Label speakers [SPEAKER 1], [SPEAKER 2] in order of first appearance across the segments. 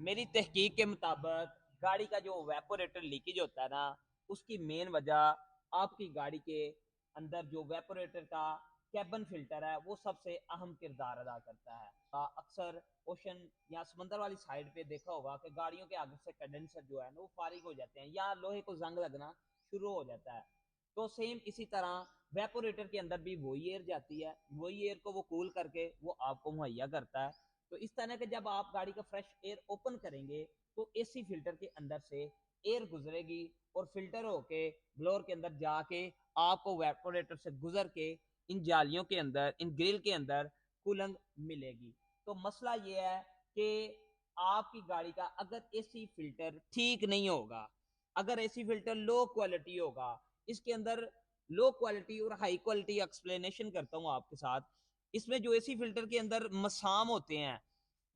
[SPEAKER 1] मेरी तहकीक के मुताबिक गाड़ी का जो वेपोरेटर लीकेज होता है ना, उसकी मेन वजह आपकी गाड़ी के अंदर जो वेपोरेटर का कैबन फिल्टर है वो सबसे अहम किरदार अदा करता है। अक्सर ओशन या समंदर वाली साइड पे देखा होगा कि गाड़ियों के आगे से कंडेंसर जो है ना वो फारिग हो जाते हैं या लोहे को जंग लगना शुरू हो जाता है। तो सेम इसी तरह वेपोरेटर के अंदर भी वही एयर जाती है, वही एयर को वो कूल करके वो आपको मुहैया करता है। तो इस तरह के जब आप गाड़ी का फ्रेश एयर ओपन करेंगे तो एसी फिल्टर के अंदर से एयर गुजरेगी और फिल्टर होके ब्लोअर के अंदर जाके आपको वेपोरेटर से गुजर के इन जालियों के अंदर, इन ग्रिल के अंदर कूलेंट मिलेगी। तो मसला ये है कि आपकी गाड़ी का अगर एसी फिल्टर ठीक नहीं होगा, अगर एसी फिल्टर लो क्वालिटी होगा, इसके अंदर लो क्वालिटी और हाई क्वालिटी एक्सप्लेनेशन करता हूं आपके साथ। इसमें जो एसी फिल्टर के अंदर मसाम होते हैं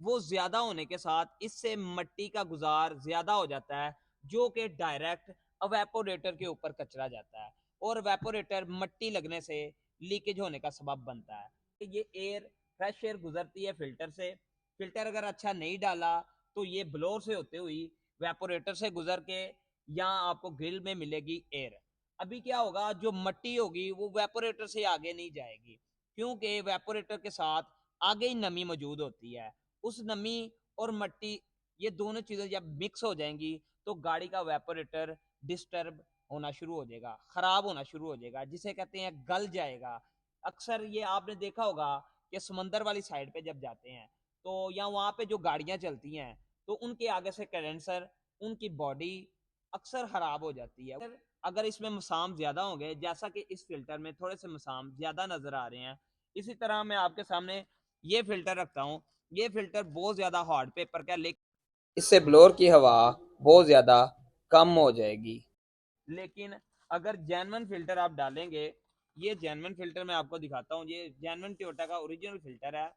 [SPEAKER 1] वो ज्यादा होने के साथ इससे मट्टी का गुजार ज्यादा हो जाता है, जो कि डायरेक्ट अवेपोरेटर के ऊपर कचरा जाता है और वेपोरेटर मट्टी लगने से लीकेज होने का सबब बनता है। ये एयर, फ्रेश एयर गुजरती है फिल्टर से, फिल्टर अगर अच्छा नहीं डाला तो ये ब्लोअर से होते हुई वेपोरेटर से गुजर के यहाँ आपको ग्रिल में मिलेगी एयर। अभी क्या होगा, जो मट्टी होगी वो वेपोरेटर से आगे नहीं जाएगी, क्योंकि वेपोरेटर के साथ आगे ही नमी मौजूद होती है। उस नमी और मट्टी, ये दोनों चीजें जब मिक्स हो जाएंगी तो गाड़ी का वेपोरेटर डिस्टर्ब होना शुरू हो जाएगा, खराब होना शुरू हो जाएगा, जिसे कहते हैं गल जाएगा। अक्सर ये आपने देखा होगा कि समंदर वाली साइड पे जब जाते हैं तो या वहां पे जो गाड़ियां चलती हैं तो उनके आगे से कंडेंसर, उनकी बॉडी अक्सर खराब हो जाती है। अगर इसमें मसाम ज्यादा हो गए, जैसा कि इस फिल्टर में थोड़े से मसाम ज्यादा नजर आ रहे हैं, इसी तरह मैं आपके सामने ये फिल्टर रखता हूँ। ये फिल्टर बहुत ज्यादा हार्ड पेपर का, लेकिन इससे ब्लोअर की हवा बहुत ज्यादा कम हो जाएगी। लेकिन अगर जेन्युइन फिल्टर आप डालेंगे, ये जेन्युइन फिल्टर मैं आपको दिखाता हूँ, ये जेन्युइन टोयोटा का ओरिजिनल फिल्टर है।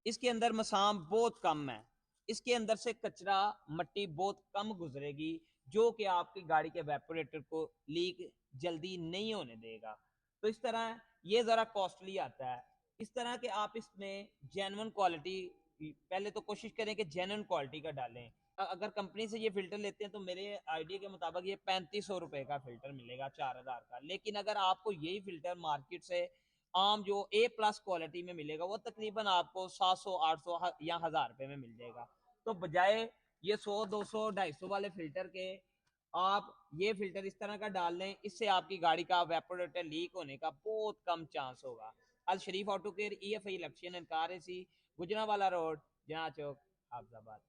[SPEAKER 1] इसके अंदर मसाम बहुत कम है, इसके अंदर से कचरा, मट्टी बहुत कम गुजरेगी, जो कि आपकी गाड़ी के वेपोरेटर को लीक जल्दी नहीं होने देगा। तो इस तरह ये जरा कॉस्टली आता है। इस तरह के आप इसमें जेन्युइन क्वालिटी, पहले तो कोशिश करें कि जेन्युइन क्वालिटी का डालें। अगर कंपनी से ये फिल्टर लेते हैं तो मेरे आइडिया के मुताबिक ये 3500 रुपए का फिल्टर मिलेगा, 4000 का। लेकिन अगर आपको यही फिल्टर मार्केट से आम जो ए प्लस क्वालिटी में मिलेगा वो तकरीबन आपको 700, 800 या 1000 रुपए में मिल जाएगा। तो बजाय ये 100, 200, 250 वाले फिल्टर के आप ये फिल्टर इस तरह का डाल लें, इससे आपकी गाड़ी का वेपोरेटर लीक होने का बहुत कम चांस होगा। Al Sharif auto care, EFI election and car AC, Gujranwala road, जहाँ चौक, हाफजाबाद।